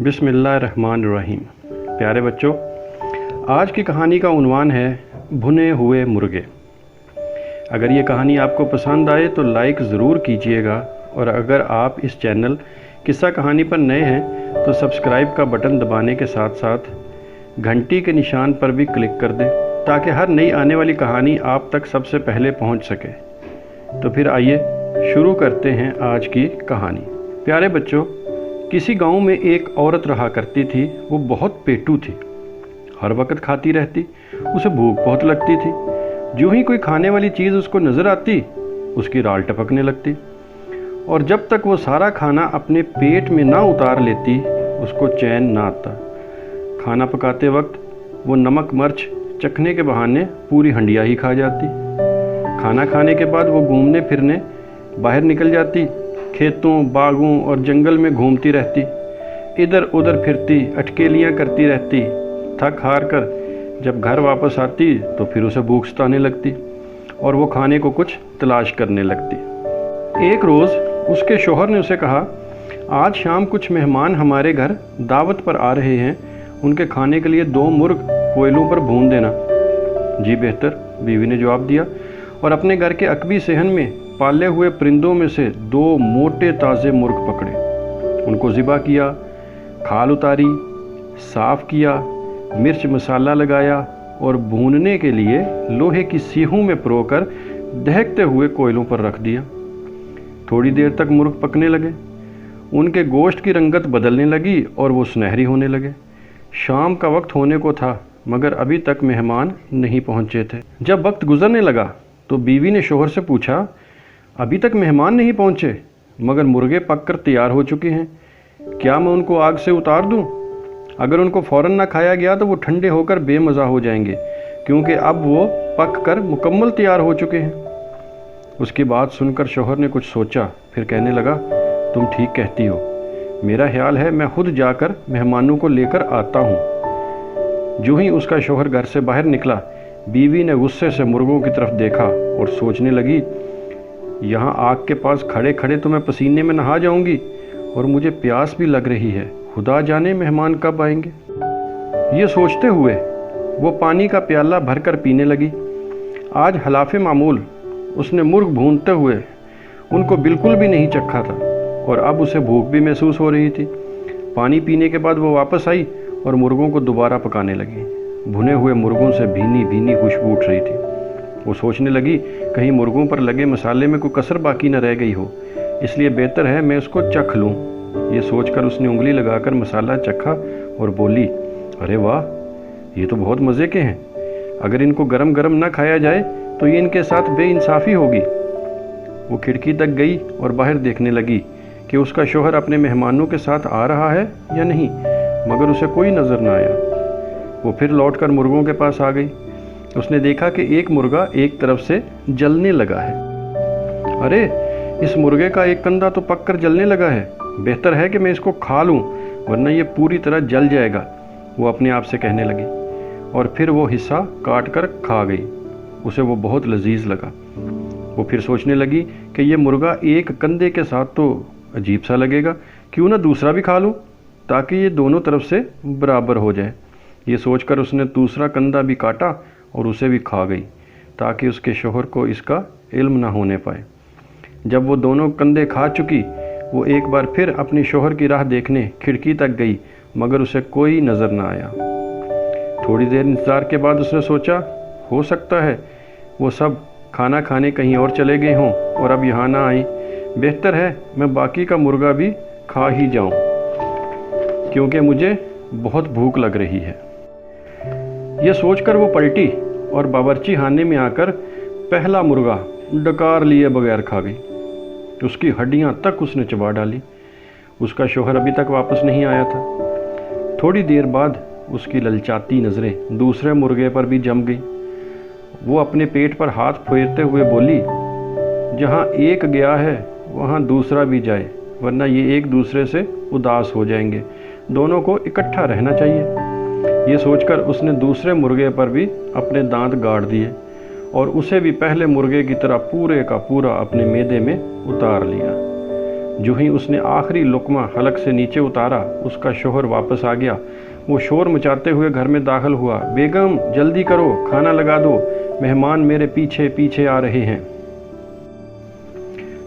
बिस्मिल्लाहिर्रहमानिर्रहीम। प्यारे बच्चों, आज की कहानी का उन्वान है भुने हुए मुर्गे। अगर ये कहानी आपको पसंद आए तो लाइक ज़रूर कीजिएगा, और अगर आप इस चैनल किस्सा कहानी पर नए हैं तो सब्सक्राइब का बटन दबाने के साथ साथ घंटी के निशान पर भी क्लिक कर दें, ताकि हर नई आने वाली कहानी आप तक सबसे पहले पहुंच सके। तो फिर आइए शुरू करते हैं आज की कहानी। प्यारे बच्चों, किसी गांव में एक औरत रहा करती थी। वो बहुत पेटू थी, हर वक्त खाती रहती, उसे भूख बहुत लगती थी। जो ही कोई खाने वाली चीज़ उसको नज़र आती, उसकी राल टपकने लगती, और जब तक वो सारा खाना अपने पेट में ना उतार लेती उसको चैन ना आता। खाना पकाते वक्त वो नमक मिर्च चखने के बहाने पूरी हंडिया ही खा जाती। खाना खाने के बाद वो घूमने फिरने बाहर निकल जाती, खेतों बागों और जंगल में घूमती रहती, इधर उधर फिरती, अटकेलियाँ करती रहती। थक हार कर जब घर वापस आती तो फिर उसे भूख सताने लगती और वो खाने को कुछ तलाश करने लगती। एक रोज़ उसके शौहर ने उसे कहा, आज शाम कुछ मेहमान हमारे घर दावत पर आ रहे हैं, उनके खाने के लिए 2 मुर्ग कोयलों पर भून देना। जी बेहतर, बीवी ने जवाब दिया, और अपने घर के अकबी सेहन में पाले हुए परिंदों में से 2 मोटे ताज़े मुर्ग पकड़े, उनको ज़िबा किया, खाल उतारी, साफ़ किया, मिर्च मसाला लगाया और भूनने के लिए लोहे की सीहों में परोकर दहकते हुए कोयलों पर रख दिया। थोड़ी देर तक मुर्ग पकने लगे, उनके गोश्त की रंगत बदलने लगी और वो सुनहरी होने लगे। शाम का वक्त होने को था, मगर अभी तक मेहमान नहीं पहुँचे थे। जब वक्त गुजरने लगा तो बीवी ने शौहर से पूछा, अभी तक मेहमान नहीं पहुँचे मगर मुर्गे पककर तैयार हो चुके हैं, क्या मैं उनको आग से उतार दूं? अगर उनको फ़ौरन ना खाया गया तो वो ठंडे होकर बेमज़ा हो जाएंगे, क्योंकि अब वो पक कर मुकम्मल तैयार हो चुके हैं। उसकी बात सुनकर शौहर ने कुछ सोचा, फिर कहने लगा, तुम ठीक कहती हो, मेरा ख्याल है मैं खुद जाकर मेहमानों को लेकर आता हूँ। जो ही उसका शौहर घर से बाहर निकला, बीवी ने गुस्से से मुर्गों की तरफ देखा और सोचने लगी, यहाँ आग के पास खड़े खड़े तो मैं पसीने में नहा जाऊंगी, और मुझे प्यास भी लग रही है, खुदा जाने मेहमान कब आएंगे। ये सोचते हुए वो पानी का प्याला भरकर पीने लगी। आज हलाफे मामूल उसने मुर्ग भूनते हुए उनको बिल्कुल भी नहीं चखा था, और अब उसे भूख भी महसूस हो रही थी। पानी पीने के बाद वो वापस आई और मुर्गों को दोबारा पकाने लगी। भुने हुए मुर्गों से भीनी भीनी खुशबू उठ रही थी। वो सोचने लगी, कहीं मुर्गों पर लगे मसाले में कोई कसर बाकी न रह गई हो, इसलिए बेहतर है मैं उसको चख लूँ। ये सोचकर उसने उंगली लगाकर मसाला चखा और बोली, अरे वाह, ये तो बहुत मज़े के हैं। अगर इनको गरम गरम ना खाया जाए तो ये इनके साथ बेइंसाफ़ी होगी। वो खिड़की तक गई और बाहर देखने लगी कि उसका शौहर अपने मेहमानों के साथ आ रहा है या नहीं, मगर उसे कोई नज़र ना आया। वो फिर लौटकर मुर्गों के पास आ गई। उसने देखा कि एक मुर्गा एक तरफ से जलने लगा है। अरे, इस मुर्गे का एक कंधा तो पककर जलने लगा है, बेहतर है कि मैं इसको खा लूं, वरना ये पूरी तरह जल जाएगा, वो अपने आप से कहने लगी। और फिर वो हिस्सा काट कर खा गई। उसे वो बहुत लजीज लगा। वो फिर सोचने लगी कि ये मुर्गा एक कंधे के साथ तो अजीब सा लगेगा, क्यों ना दूसरा भी खा लूँ, ताकि ये दोनों तरफ से बराबर हो जाए। ये सोचकर उसने दूसरा कंधा भी काटा और उसे भी खा गई, ताकि उसके शौहर को इसका इल्म ना होने पाए। जब वो दोनों कंधे खा चुकी, वो एक बार फिर अपनी शौहर की राह देखने खिड़की तक गई, मगर उसे कोई नज़र ना आया। थोड़ी देर इंतज़ार के बाद उसने सोचा, हो सकता है वो सब खाना खाने कहीं और चले गए हों और अब यहाँ ना आए। बेहतर है मैं बाकी का मुर्गा भी खा ही जाऊँ, क्योंकि मुझे बहुत भूख लग रही है। ये सोचकर वो पलटी और बावर्ची खाने में आकर पहला मुर्गा डकार लिए बगैर खा गई। उसकी हड्डियां तक उसने चबा डाली। उसका शौहर अभी तक वापस नहीं आया था। थोड़ी देर बाद उसकी ललचाती नज़रें दूसरे मुर्गे पर भी जम गई। वो अपने पेट पर हाथ फेरते हुए बोली, जहाँ एक गया है वहाँ दूसरा भी जाए, वरना ये एक दूसरे से उदास हो जाएंगे, दोनों को इकट्ठा रहना चाहिए। ये सोचकर उसने दूसरे मुर्गे पर भी अपने दांत गाड़ दिए और उसे भी पहले मुर्गे की तरह पूरे का पूरा अपने मैदे में उतार लिया। जो ही उसने आखिरी लुकमा हलक से नीचे उतारा, उसका शौहर वापस आ गया। वो शोर मचाते हुए घर में दाखिल हुआ। बेगम जल्दी करो, खाना लगा दो, मेहमान मेरे पीछे पीछे आ रहे हैं।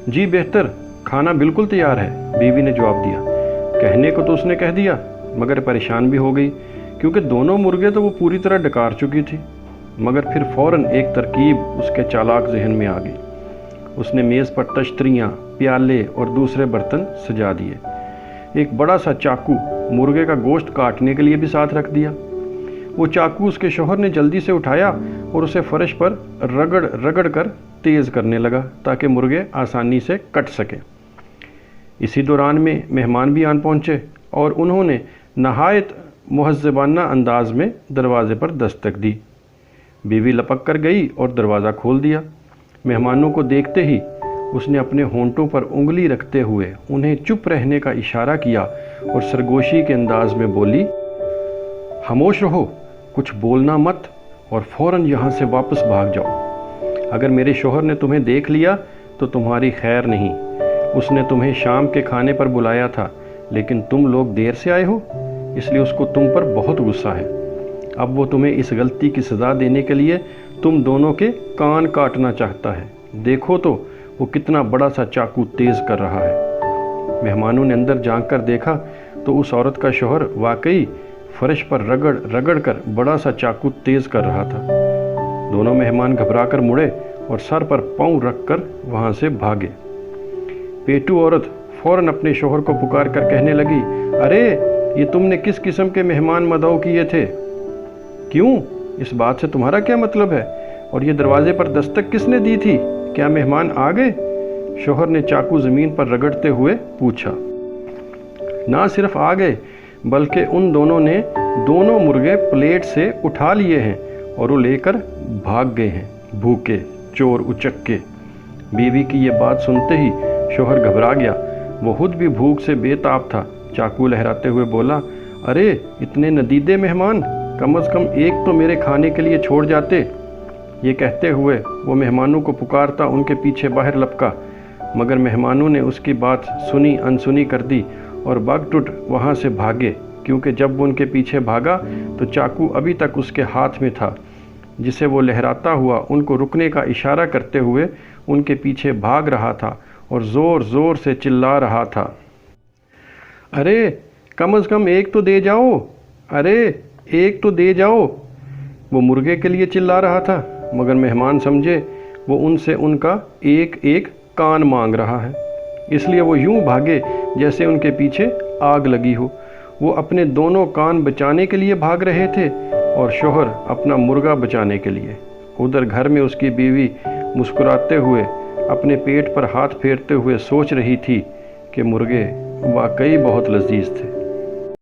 जी बेहतर, खाना बिल्कुल तैयार है, बीवी ने जवाब दिया। कहने को तो उसने कह दिया, मगर परेशान भी हो गई, क्योंकि दोनों मुर्गे तो वो पूरी तरह डकार चुकी थी। मगर फिर फौरन एक तरकीब उसके चालाक जहन में आ गई। उसने मेज़ पर तश्तरियाँ, प्याले और दूसरे बर्तन सजा दिए। एक बड़ा सा चाकू मुर्गे का गोश्त काटने के लिए भी साथ रख दिया। वो चाकू उसके शौहर ने जल्दी से उठाया और उसे फर्श पर रगड़ रगड़ कर तेज़ करने लगा, ताकि मुर्गे आसानी से कट सके। इसी दौरान में मेहमान भी आन पहुँचे और उन्होंने नहायत मुहज़्ज़बाना अंदाज में दरवाज़े पर दस्तक दी। बीवी लपक कर गई और दरवाज़ा खोल दिया। मेहमानों को देखते ही उसने अपने होंठों पर उंगली रखते हुए उन्हें चुप रहने का इशारा किया और सरगोशी के अंदाज में बोली, खामोश रहो, कुछ बोलना मत और फौरन यहाँ से वापस भाग जाओ। अगर मेरे शौहर ने तुम्हें देख लिया तो तुम्हारी खैर नहीं। उसने तुम्हें शाम के खाने पर बुलाया था, लेकिन तुम लोग देर से आए हो, इसलिए उसको तुम पर बहुत गुस्सा है। अब वो तुम्हें इस गलती की सज़ा देने के लिए तुम दोनों के कान काटना चाहता है। देखो तो वो कितना बड़ा सा चाकू तेज़ कर रहा है। मेहमानों ने अंदर झांक कर देखा तो उस औरत का शौहर वाकई फर्श पर रगड़ रगड़ कर बड़ा सा चाकू तेज़ कर रहा था। दोनों मेहमान घबरा कर मुड़े और सर पर पाँव रख कर वहाँ से भागे। पेटू औरत फौरन अपने शौहर को पुकार कर कहने लगी, अरे ये तुमने किस किस्म के मेहमान मदऊ किए थे? क्यों, इस बात से तुम्हारा क्या मतलब है? और ये दरवाजे पर दस्तक किसने दी थी? क्या मेहमान आ गए? शौहर ने चाकू ज़मीन पर रगड़ते हुए पूछा। ना सिर्फ आ गए, बल्कि उन दोनों ने दोनों मुर्गे प्लेट से उठा लिए हैं और वो लेकर भाग गए हैं, भूखे चोर उचक्के। बीवी की ये बात सुनते ही शौहर घबरा गया। वो खुद भी भूख से बेताब था। चाकू लहराते हुए बोला, अरे इतने नदीदे मेहमान, कम से कम एक तो मेरे खाने के लिए छोड़ जाते। ये कहते हुए वो मेहमानों को पुकारता उनके पीछे बाहर लपका, मगर मेहमानों ने उसकी बात सुनी अनसुनी कर दी और बागटुट वहाँ से भागे, क्योंकि जब वो उनके पीछे भागा तो चाकू अभी तक उसके हाथ में था, जिसे वो लहराता हुआ उनको रुकने का इशारा करते हुए उनके पीछे भाग रहा था और ज़ोर ज़ोर से चिल्ला रहा था, अरे कम से कम एक तो दे जाओ, अरे एक तो दे जाओ। वो मुर्गे के लिए चिल्ला रहा था, मगर मेहमान समझे वो उनसे उनका एक एक कान मांग रहा है, इसलिए वो यूं भागे जैसे उनके पीछे आग लगी हो। वो अपने दोनों कान बचाने के लिए भाग रहे थे और शौहर अपना मुर्गा बचाने के लिए। उधर घर में उसकी बीवी मुस्कुराते हुए अपने पेट पर हाथ फेरते हुए सोच रही थी कि मुर्गे वाकई बहुत लजीज थे।